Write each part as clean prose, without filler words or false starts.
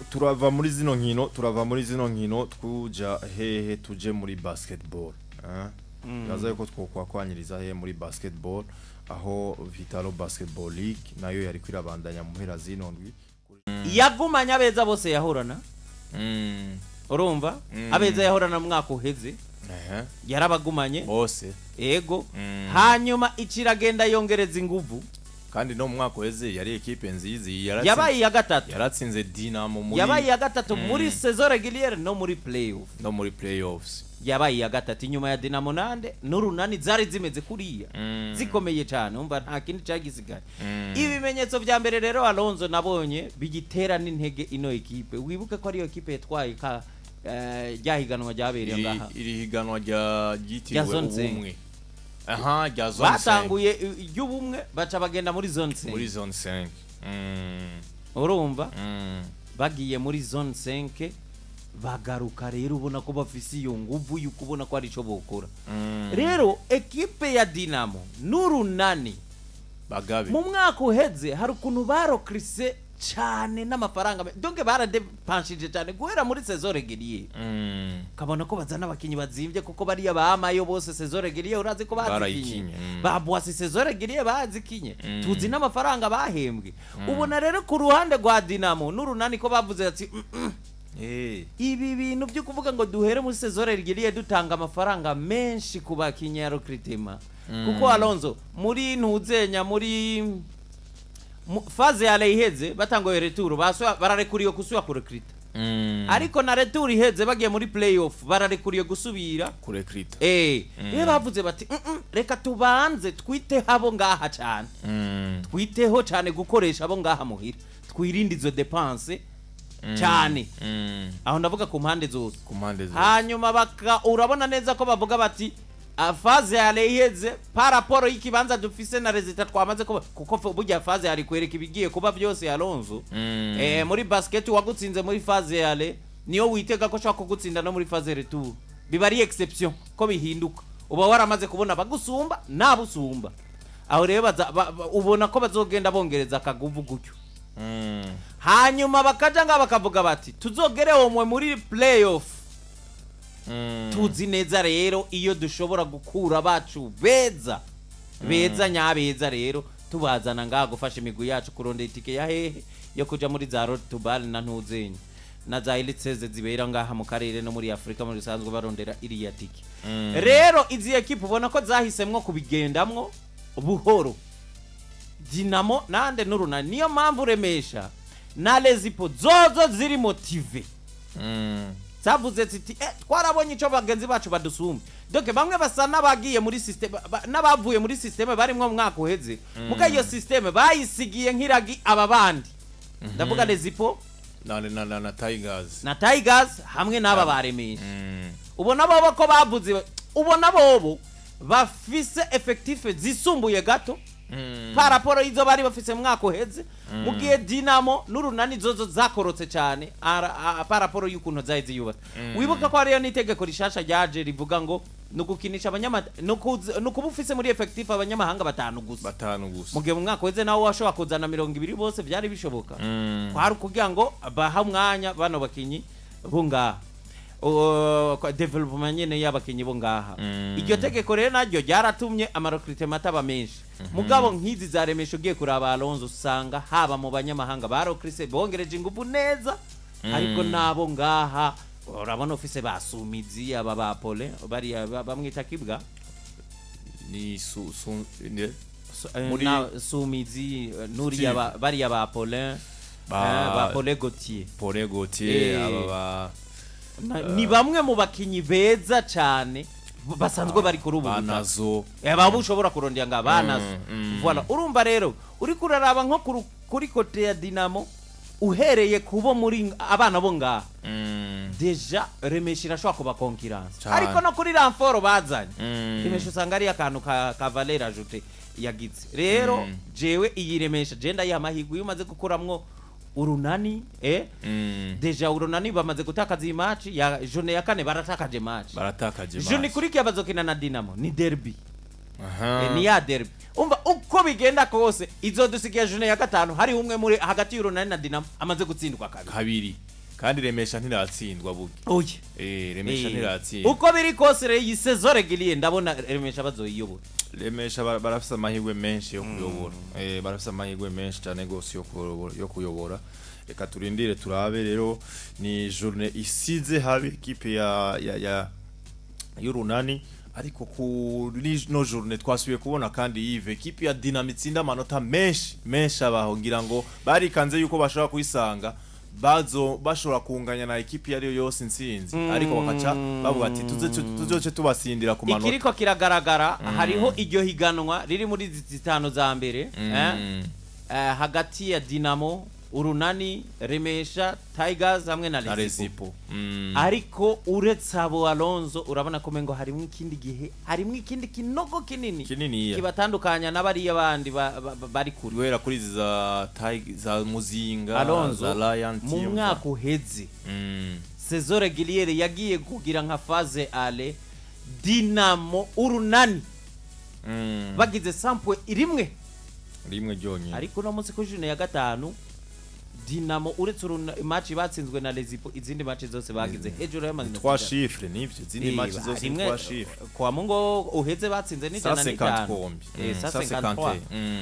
turava muri zino nkino tuja hehe tuje muri basketball gaza yuko twokwakwanyiriza hehe muri basketball aho Vitalo Basketball League nayo yari kwirabandanya mu mpera zino ndwi yagumanya abeza bose yahorana urumva abeza yahorana mu mwaka uheze yarabagumanye bose ego hanyuma ikiragenda yongereza inguvu kandi no mu mwaka uheze yari equipe nzizi yabaye ya gatatu yaratsinze Dynamo muri yabaye ya gatatu muri saison régulière no muri playoffs yabaye ya gatatu inyuma ya Dynamo nande n'Urunani zari zimeze kuriya zikomeye cyane umva nta kindi cyagisigaye ibimenyetso vya mbere rero Alonso nabonye bigitera n'intege ino equipe wibuke ko ari yo equipe yatwaye ka ryahiganwa ryabereye ngaha iri higanwa ryitiriwe ubumwe rya zone 5 batanguye y'ubumwe baca bagenda muri zone 5 urumva bagiye muri zone 5 bagaruka rero ubona ko bafise iyo nguvu y'ukubona ko ari cyo bokora rero equipe ya Dynamo n'Urunani bagabe mu mwaka uheze hari ukuntu barokrise cyane n'amafaranga donc baradepanshije cyane guhera muri saison régulière kabona ko bazana abakinyi bazimvye kuko bari abamayo bose saison régulière urazi ko bazikinye babwase saison régulière bazikinye tuzi n'amafaranga bahembwe ubona rero ku ruhande rwa Dynamo n'Urunani ko bavuze ati ibi bintu byo kuvuga ngo duhere muri saison régulière dutanga amafaranga menshi ku bakinyi ya recrutement kuko Alonso muri ntuzenya muri faze ya iheze batangoye retour bararekuriye gusubira ku recruit ariko na retour iheze bagiye muri playoff bararekuriye gusubira ku recruit iyo bavuze bati reka tubanze twite habo ngaha cyane twiteho cyane gukoresha abo ngaha muhira twirinde izo dépenses cyane aho ndavuga ku mpande zose hanyuma urabona neza ko bavuga bati faze ya iheze paraporo y'ikibanza dufise na resultat twamaze kuko burya faze yari kwereka ibigiye kuba byose Alonso muri basket wagutsinze muri faze yale niyo witega ko shaka kugutsinda no muri faze retour biba ari exception ko bihinduka uba waramaze kubona bagusumba nabusumba aho rero ubona ko bazogenda bongereza akaguvu gutyo hanyuma bakaja nga bakavuga bati tuzogere omwe muri playoff tuzi neza rero iyo dushobora gukura bacu beza nyabeza rero tubazana ngaha gufasha imigwi yacu kurondera itike ya hehe yo kuja muri za road to ball na ntuzenye na za elites zibera ngaha mu karere no muri Afrika muri bisanzwe barondera iriya tike rero izi equipe ubona ko zahisemwo kubigendamwo buhoro Dynamo nande n'Urunani niyo mpamvu Remesha na Lezipo zozo ziri motive zavuze ziti twarabonye ico bagenzi bacu badusumba donc bamwe basa nabagiye muri system nabavuye muri system barimwo mu mwaka uheze muga iyo system bayisigiye nkiragi ababandi ndavuga Lezipo na Tigers hamwe n'aba baremesha ubona bobo ko bavuze ubona bobo bafise effectif zisumbuye gato paraporo izo bari bafise mu mwaka uheze mugiye Dynamo n'Urunani zozo zakorotse cyane paraporo y'ukuntu zahize yubatse wibuka ko ariyo nitegeko rishasha ryaje rivuga ngo nugukinisha nukubufise muri effectif abanyamahanga batanu gusa mugiye mu mwaka uheze nawo washobora kuzana 200 bose byari bishoboka kwari kugira ngo baha mwanya bano bakinyi bunga development nyene y'abakinyi bo ngaha iryo tegeko rero naryo ryaratumye amarecruitment aba menshi mugabo nkizi za Remesha ugiye kuraba Alonso usanga haba mu banyamahanga barokrise bongereje ingufu neza ariko nabo ngaha urabona office basumizi aba ba Pole bari bamwita kibwa ni muri sumizi nuri bari aba Pole ba Pole Gauthier aba ni bamwe mu bakinyi beza cyane basanzwe bari kuri ubu banazo baba ushobora kurondera nga banazo voilà urumva rero uri kuraraba nko kuri kote ya Dynamo uhereye kubo muri abana bo ngaha deja Remesha irashobora kuba concurrence ariko no kuri renfort bazanye Remesha usanga ari akantu ka valeur ajoute yagize rero jewe iyi Remesha genda y'amahigwe yumaze gukuramwo Urunani deja Urunani bamaze gutakaza iyi match ya journée ya kane baratakaje match journée kuri kiya bazokina na Dynamo ni derby ni ya derby umva uko bigenda kose izodusigiye journée ya gatanu hari umwe muri hagati y'Urunani na Dynamo amaze gutsindwa kabiri kandi Remesha ntiratsindwa bugi Remesha ntiratsindwa uko biri kose rero iyi saison régulier ndabona Remesha bazoyiyobora Remesha barafise amahirwe menshi yo kuyobora barafise amahirwe menshi cyane gose yo kuyobora reka turindire turabe rero ni journée isize habe equipe ya Urunani ariko kuri no journée twasubiye kubona kandi Yves equipe ya Dynamo itsinda amanota menshi abaho ngira ngo barikanze yuko bashobora kuyisanga bashobora kunganya na equipe yari yose insinzi ariko bakaca bavuga ati tuzoce tubasindira ku manota ikiriko kiragaragara hariho iryo higanwa riri muri zitano za mbere hagati ya Dynamo Urunani Remesha Tigers hamwe na Lezipo ariko uretse abo Alonzo urabona ko mengo harimo ikindi gihe harimo ikindi kinogo kinini kibatandukanya n'abari abandi bari kuri wera kuri za Muzinga za Lion mu mwaka uheze saison régulière yagiye kugira nka phase ale Dynamo Urunani bagize sample rimwe ryonyine ariko no munsi ku journée ya gatanu Dynamo uretse match batsinzwe na Lezipo izindi match zose bagize hejuru y'amanota 3 chiffres nivyo izindi match zose 3 chiffres kwa mungo uheze batsinze ni jana ni 50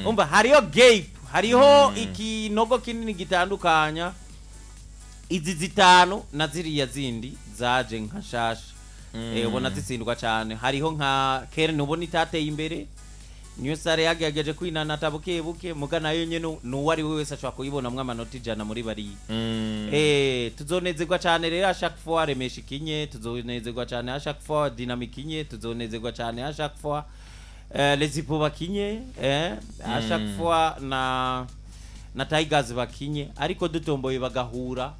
umba hariyo gap hariho ikinogo kinini gitandukanya izi zitanu na ziriya zindi zaje nka shasha ubona zitsindwa cyane hariho nka Kern ubona itateye imbere niyo sare yagejeje kwinana tabuke mugana yo nyene nuwari wese ashobora kuyibona mwa manota ijana muri bari tuzonezerwa cyane rero chaque fois Remesha ikinye tuzonezerwa cyane chaque fois Dynamic ikinye tuzonezerwa cyane chaque fois Lezipo bakinye chaque fois na Tigers bakinye ariko dutomboye bagahura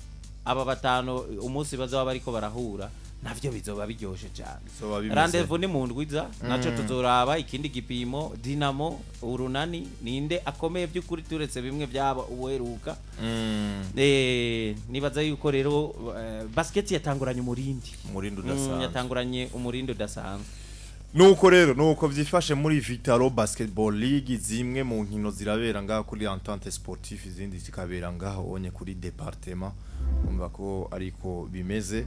aba batano umunsi bazaba bariko barahura navyo bizoba biryoshe cyane rendezvous ni mu ndwiza naco tuzoraba ikindi gipimo Dynamo Urunani ninde akomeye by'ukuri turetse bimwe byaba uweruka nibaza yuko rero basket yatanguranye umurindi udasanzwe yatanguranye umurindi udasanzwe nuko rero nuko vyifashe muri Vitalo Basketball League zimwe mu nkino zirabera ngaho kuri Entente Sportive izindi zikabera ngaho onye kuri département umva ko ariko bimeze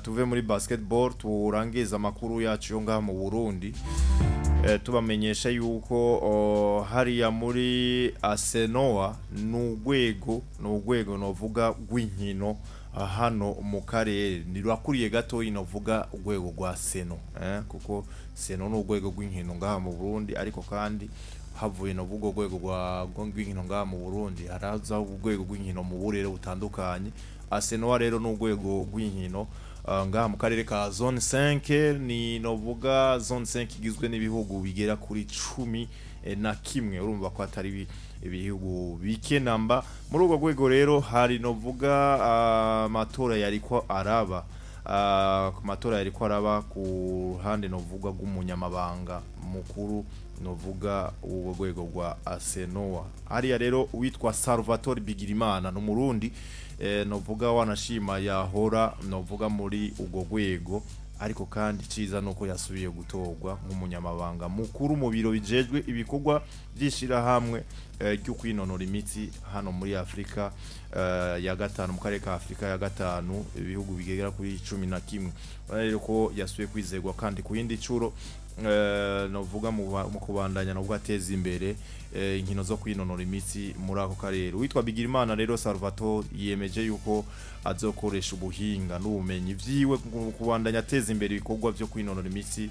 tuve muri basketball turangiza makuru yacu yo ngaha mu Burundi tubamenyesha yuko hariya muri Asenoa n'ugwego novuga rw'inkino hano mu karere nirakuriye gato inovuga urwego rwa Seno kuko Seno n'ugwego rw'inkino ngaha mu Burundi ariko kandi havuye no vugo rwego rw'inkino ngaha mu Burundi haraza urwego rw'inkino mu burere butandukanye Asenoa rero n'ugwego rw'inkino ngaha mu karere ka zone 5 ni novuga zone 5 igizwe n'ibihugu bigera kuri 10 na kimwe urumva ko atari ibihugu bike namba muri urwo rwego rero hari novuga amatora yariko araba ku ruhande novuga rw'umunyamabanga mukuru novuga uwo rwego rwa Asenoa hariya rero witwa Salvatore Bigirimana no Murundi novuga wanashima yahora novuga muri ugo rwego ariko kandi ciza nuko yasubiye gutorwa nk'umunyamabanga mukuru mu biro bijejwe ibikorwa byishira hamwe cyo kwinonora imitsi hano muri Afrika ya gatanu mu karere ka Afrika ya gatanu ibihugu bigera kuri 11 rero ko yasubiye kwizegwa kandi ku yindi curo novuga mu kubandanya no bwateza imbere inkino zo kwinonora imitsi muri ako karere witwa Bigirimana rero Salvatore yemeje yuko azokoresha ubuhinga n'ubumenyi vyiwe kubandanya ateza imbere ibikorwa byo kwinonora imitsi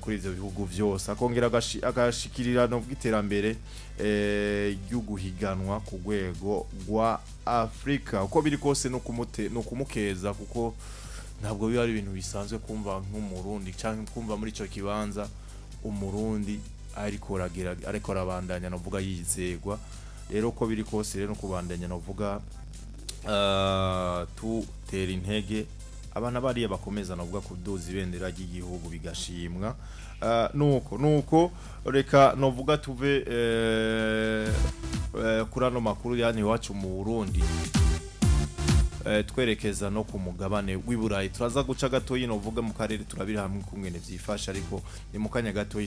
kuri ivyo bihugu byose akongera agashikirira no bw'iterambere ryo guhiganwa ku rwego rwa Afrika uko biri kose no kumukeza kuko ntabwo biba ari ibintu bisanzwe kumva nk'umurundi cyangwa kumva muri ico kibanza umurundi ariko arabandanya novuga yizegwa rero ko biri kose rero kubandanya novuga tutera intege abana bari bakomeza novuga kuduza ibendera ry'igihugu bigashimwa nuko reka novuga tuve kurano makuru yani wacu mu Burundi twerekeza no ku mugabane w'iburayi turaza guca gato yino uvuga mu karere turabira hamwe kumwene vyifasha ariko ni mu kanya gato